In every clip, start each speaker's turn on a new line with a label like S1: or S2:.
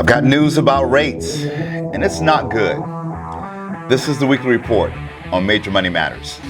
S1: I've got news about rates, and it's not good. This is the weekly report on Major Money Matters.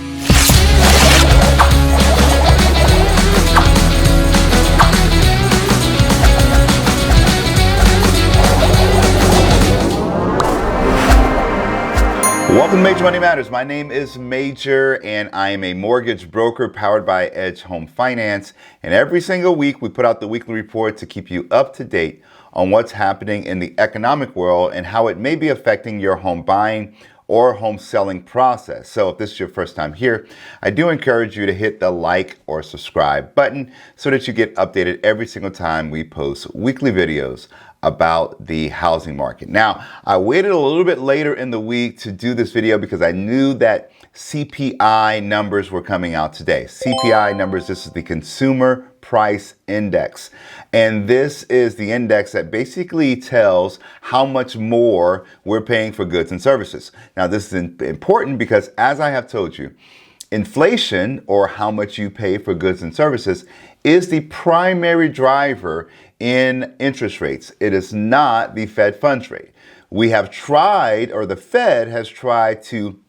S1: Welcome to Major Money Matters. My name is Major, and I am a mortgage broker powered by Edge Home Finance. And every single week, we put out the weekly report to keep you up to date on what's happening in the economic world and how it may be affecting your home buying or home selling process. So if this is your first time here, I do encourage you to hit the like or subscribe button so that you get updated every single time we post weekly videos about the housing market. Now, I waited a little bit later in the week to do this video because I knew that CPI numbers were coming out today. CPI numbers, this is the Consumer Price Index. And this is the index that basically tells how much more we're paying for goods and services. Now, this is important because, as I have told you, inflation, or how much you pay for goods and services, is the primary driver in interest rates. It is not the Fed funds rate. We have tried, or the Fed has tried, to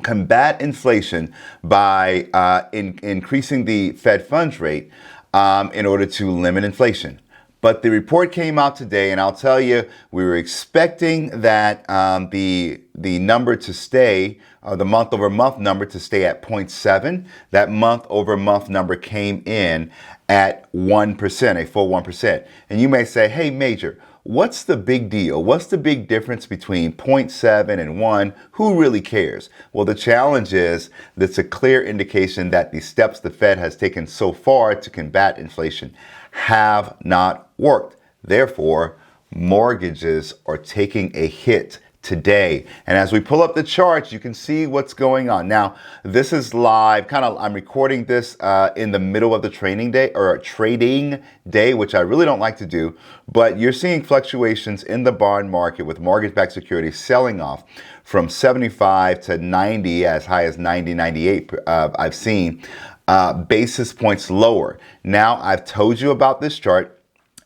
S1: combat inflation by increasing the Fed funds rate in order to limit inflation. But the report came out today, and I'll tell you, we were expecting that the number to stay, the month-over-month number to stay at 0.7. That month-over-month number came in at 1%, a full 1%. And you may say, hey, Major, what's the big deal? What's the big difference between 0.7 and 1? Who really cares? Well, the challenge is that's a clear indication that the steps the Fed has taken so far to combat inflation have not worked. Therefore, mortgages are taking a hit today. And as we pull up the charts, you can see what's going on. Now, this is live. I'm recording this in the middle of the trading day, which I really don't like to do. But you're seeing fluctuations in the bond market with mortgage-backed securities selling off from 75 to 90, as high as 90, 98. I've seen basis points lower. Now, I've told you about this chart.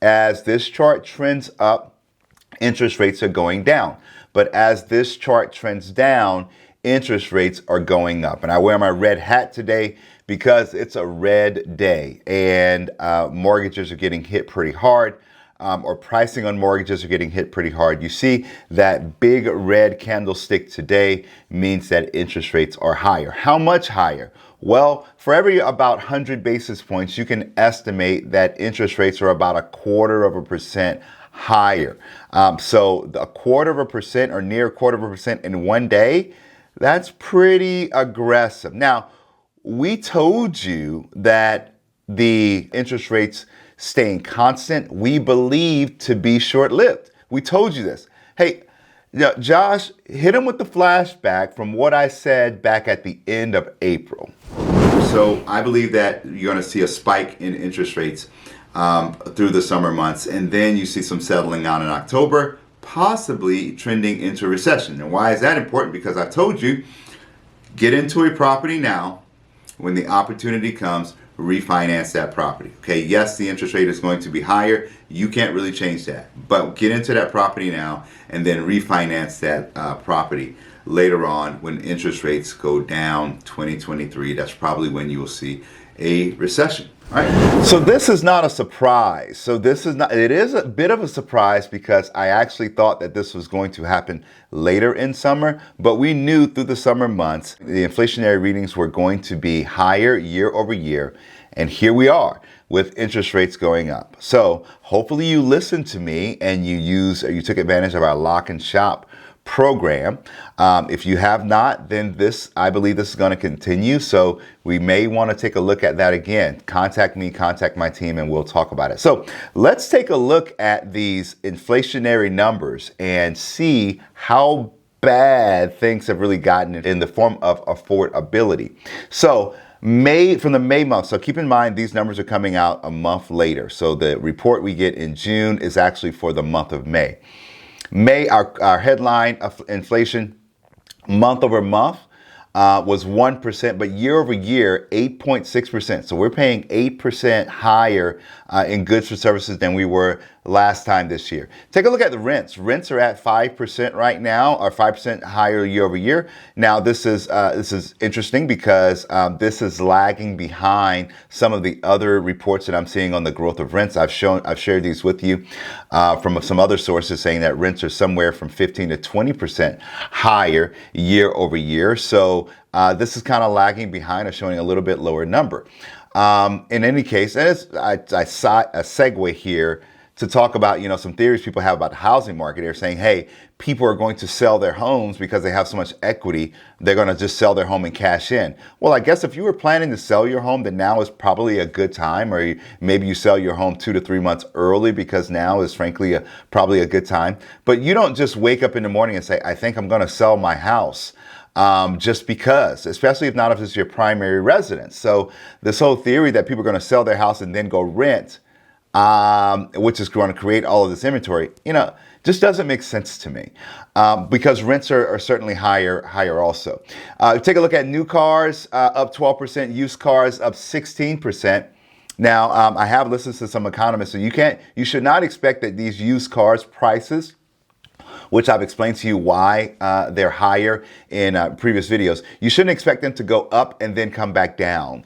S1: As this chart trends up, interest rates are going down. But as this chart trends down, interest rates are going up. And I wear my red hat today because it's a red day, and mortgages are getting hit pretty hard, or pricing on mortgages are getting hit pretty hard. You see that big red candlestick today means that interest rates are higher. How much higher? Well, for every about 100 basis points, you can estimate that interest rates are about 0.25% higher. So a 0.25% or near 0.25% in one day, that's pretty aggressive. Now, we told you that the interest rates staying constant, we believe to be short-lived. We told you this. Hey, Josh, hit him with the flashback from what I said back at the end of April. So I believe that you're going to see a spike in interest rates through the summer months, and then you see some settling out in October, possibly trending into recession. And why is that important? Because I told you, get into a property now. When the opportunity comes, refinance that property. Okay, yes, the interest rate is going to be higher. You can't really change that. But get into that property now and then refinance that property later on when interest rates go down. 2023, that's probably when you will see a recession. All right. So this is not a surprise. It is a bit of a surprise because I actually thought that this was going to happen later in summer, but we knew through the summer months, the inflationary readings were going to be higher year over year. And here we are with interest rates going up. So hopefully you listened to me and you took advantage of our lock and shop program. If you have not, then I believe this is going to continue. So we may want to take a look at that again. Contact me, contact my team, and we'll talk about it. So let's take a look at these inflationary numbers and see how bad things have really gotten in the form of affordability. So from the May month. So keep in mind, these numbers are coming out a month later. So the report we get in June is actually for the month of May. May, our headline of inflation month over month was 1%, but year over year, 8.6%. So we're paying 8% higher in goods for services than we were last time this year. Take a look at the rents. Rents are at 5% right now, or 5% higher year over year. Now, this is interesting because this is lagging behind some of the other reports that I'm seeing on the growth of rents. I've shared these with you from some other sources saying that rents are somewhere from 15 to 20% higher year over year. So this is kind of lagging behind or showing a little bit lower number. In any case, and I saw a segue here to talk about, some theories people have about the housing market. They're saying, hey, people are going to sell their homes because they have so much equity. They're going to just sell their home and cash in. Well, I guess if you were planning to sell your home, then now is probably a good time, or maybe you sell your home 2 to 3 months early because now is frankly probably a good time. But you don't just wake up in the morning and say, I think I'm going to sell my house. Just because, especially if it's your primary residence. So this whole theory that people are going to sell their house and then go rent, which is going to create all of this inventory, just doesn't make sense to me, because rents are certainly higher also. Take a look at new cars, up 12%, used cars up 16%. Now, I have listened to some economists, and you should not expect that these used cars prices, which I've explained to you why they're higher in previous videos. You shouldn't expect them to go up and then come back down.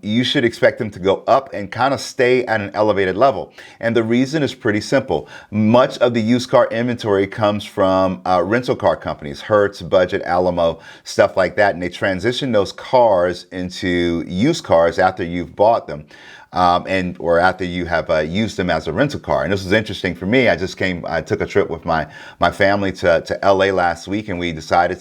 S1: You should expect them to go up and kind of stay at an elevated level. And the reason is pretty simple. Much of the used car inventory comes from rental car companies, Hertz, Budget, Alamo, stuff like that. And they transition those cars into used cars after you've bought them. Or after you have used them as a rental car. And this was interesting for me. I took a trip with my family to LA last week, and we decided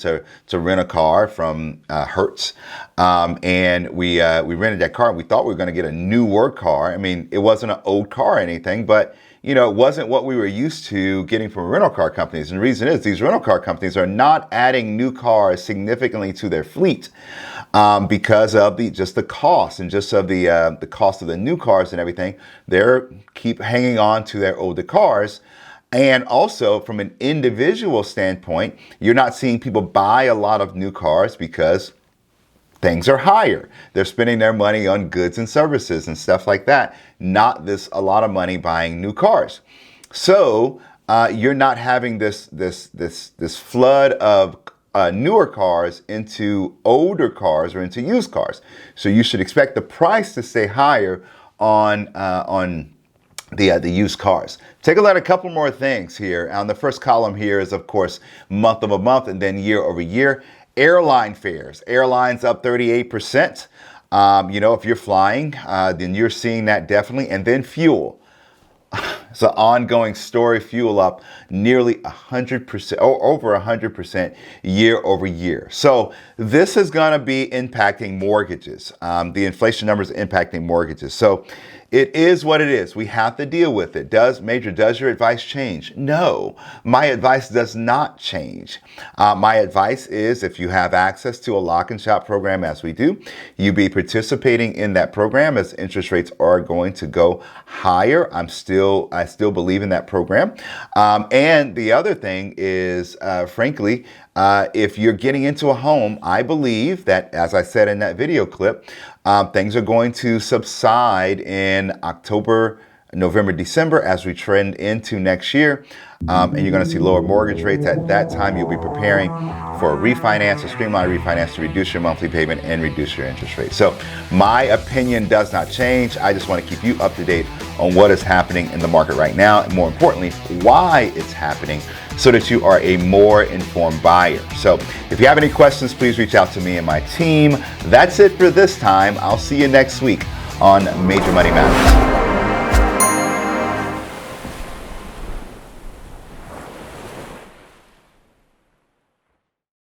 S1: to rent a car from Hertz. And we rented that car. We thought we were going to get a newer car. I mean, it wasn't an old car or anything, but it wasn't what we were used to getting from rental car companies. And the reason is these rental car companies are not adding new cars significantly to their fleet because of the cost and just of the cost of the new cars and everything. They're keep hanging on to their older cars. And also from an individual standpoint, you're not seeing people buy a lot of new cars because things are higher. They're spending their money on goods and services and stuff like that, not a lot of money buying new cars. So you're not having this flood of newer cars into older cars or into used cars. So you should expect the price to stay higher on the used cars. Take a look at a couple more things here. On the first column here is, of course, month over month and then year over year. Airline fares. Airlines up 38%. If you're flying, then you're seeing that definitely. And then fuel. It's an ongoing story. Fuel up nearly 100%, or over 100% year over year. So this is going to be impacting mortgages. The inflation numbers are impacting mortgages. So it is what it is. We have to deal with it. Does your advice change? No, my advice does not change. My advice is, if you have access to a lock and shop program, as we do, you be participating in that program, as interest rates are going to go higher. I still believe in that program. And the other thing is, frankly, if you're getting into a home, I believe that, as I said in that video clip, things are going to subside in October, November, December as we trend into next year. And you're going to see lower mortgage rates. At that time, you'll be preparing for a refinance, a streamlined refinance, to reduce your monthly payment and reduce your interest rate. So my opinion does not change. I just want to keep you up to date on what is happening in the market right now, and more importantly, why it's happening, so that you are a more informed buyer. So if you have any questions, please reach out to me and my team. That's it for this time. I'll see you next week on Major Money Matters.